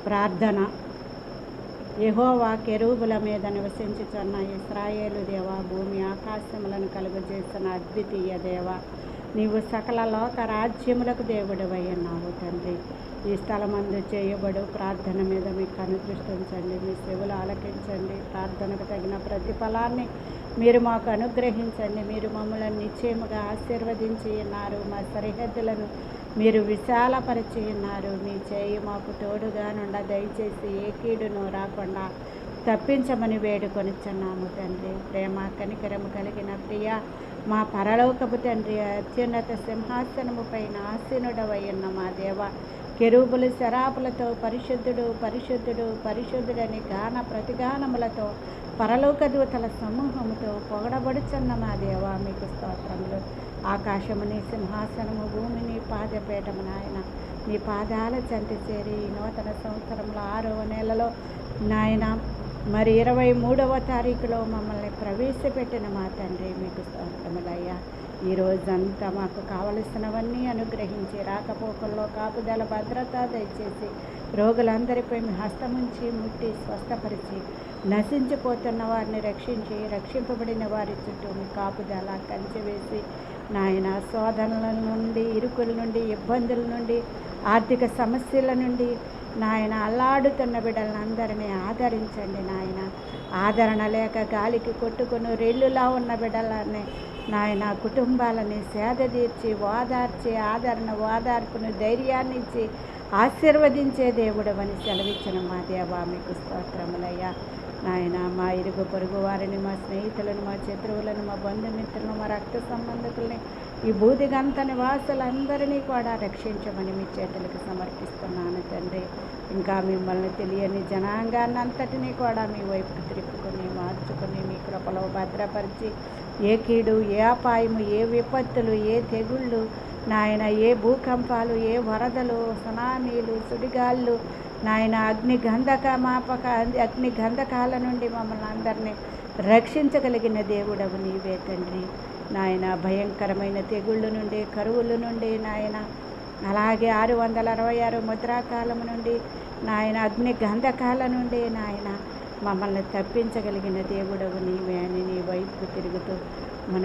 ప్రార్థన. యెహోవా కెరూబుల మీద నివసించుచున్న ఇశ్రాయేలు దేవా, భూమి ఆకాశములను కలుగజేసిన అద్వితీయ దేవ, నీవు సకల లోక రాజ్యములకు దేవుడవై ఉన్నావు తండ్రి. ఈ స్థలమందు చేయబడు ప్రార్థన మీద మీకు అనుదృష్టి ఉంచండి, మీ సేవలు ఆలకించండి. ప్రార్థనకు తగిన ప్రతిఫలాన్ని మీరు మాకు అనుగ్రహించండి. మీరు మమ్మల్ని నిశ్చయముగా ఆశీర్వదించి ఉన్నారు. మా సరిహద్దులను మీరు విశాలపరిచి ఉన్నారు. మీ చేయి మాకు తోడుగా నుండ దయచేసి ఏ కీడును రాకుండా తప్పించమని వేడుకొనిచున్నాము తండ్రి. ప్రేమ కనికరము కలిగిన ప్రియ మా పరలోకపు తండ్రి, అత్యున్నత సింహాసనము పైన ఆసీనుడవై ఉన్న మా దేవ, కెరూబులు శరాపులతో పరిశుద్ధుడు పరిశుద్ధుడు పరిశుద్ధుడని గాన ప్రతిగానములతో పరలోక దూతల సమూహముతో పొగడబడుచున్న మా దేవ, మీకు స్తోత్రములు. ఆకాశముని సింహాసనము, భూమిని పాదపీఠము నాయన, మీ పాదాల చెంత చేరి ఈ నూతన సంవత్సరంలో 6వ నెలలో నాయన మరి 23వ తారీఖులో మమ్మల్ని ప్రవేశపెట్టిన మా తండ్రి, మీకు స్తోత్రములయ్యా. ఈ రోజంతా మాకు కావలసినవన్నీ అనుగ్రహించి రాకపోకల్లో కాపుదల భద్రత దయచేసి రోగులందరిపై మీ హస్తముంచి ముట్టి స్వస్థపరిచి నశించిపోతున్న వారిని రక్షించి రక్షింపబడిన వారి చుట్టూ మీ కాపుదల కంచె వేసి నాయన శోధనల నుండి, ఇరుకుల నుండి, ఇబ్బందుల నుండి, ఆర్థిక సమస్యల నుండి నాయన అల్లాడుతున్న బిడ్డలందరినీ ఆదరించండి నాయన. ఆదరణ లేక గాలికి కొట్టుకుని రెల్లులా ఉన్న బిడ్డలని నాయన కుటుంబాలని సేద తీర్చి ఓదార్చి ఓదార్పును ధైర్యాన్ని ఇచ్చి ఆశీర్వదించే దేవుడు అని సెలవిచ్చిన మా దేవా, మీకు స్తోత్రములయ్యా. నాయన మా ఇరుగు పొరుగు వారిని, మా స్నేహితులను, మా శత్రువులను, మా బంధుమిత్రులను, మా రక్త సంబంధికుల్ని, ఈ బూదిగంత నివాసులందరినీ కూడా రక్షించమని మీ చేతులకు సమర్పిస్తున్నాను తండ్రి. ఇంకా మిమ్మల్ని తెలియని జనాంగాన్ని అంతటినీ కూడా మీ వైపుకు తిప్పుకొని మార్చుకొని మీ కృపలో భద్రపరిచి ఏ కీడు, ఏ అపాయము, ఏ విపత్తులు, ఏ తెగుళ్ళు నాయన, ఏ భూకంపాలు, ఏ వరదలు, సునామీలు, సుడిగాళ్ళు నాయన, అగ్ని గంధకాల నుండి మమ్మల్ని అందరినీ రక్షించగలిగిన దేవుడవు నీవే తండ్రి. నాయన భయంకరమైన తెగుళ్ళ నుండి, కరువుల నుండి నాయన, అలాగే 666 ముద్రాకాలము నుండి నాయన, అగ్ని గంధకాల నుండి నాయన మమ్మల్ని తప్పించగలిగిన దేవుడవు నీవే అని నీ వైపుకు తిరుగుతూ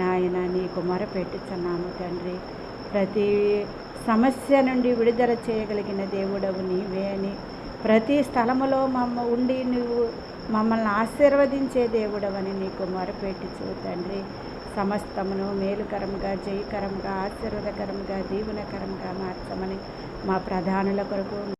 నాయన నీకు మొరపెట్టుచున్నాము తండ్రి. ప్రతి సమస్య నుండి విడుదల చేయగలిగిన దేవుడవు నీవే అని, ప్రతి స్థలములో ఉండి నువ్వు మమ్మల్ని ఆశీర్వదించే దేవుడవని నీకు మొరపెట్టుచు తండ్రి. సమస్తమును మేలుకరముగా, జయకరముగా, ఆశీర్వాదకరముగా, దీవెనకరముగా మార్చమని మా ప్రధానుల కొరకు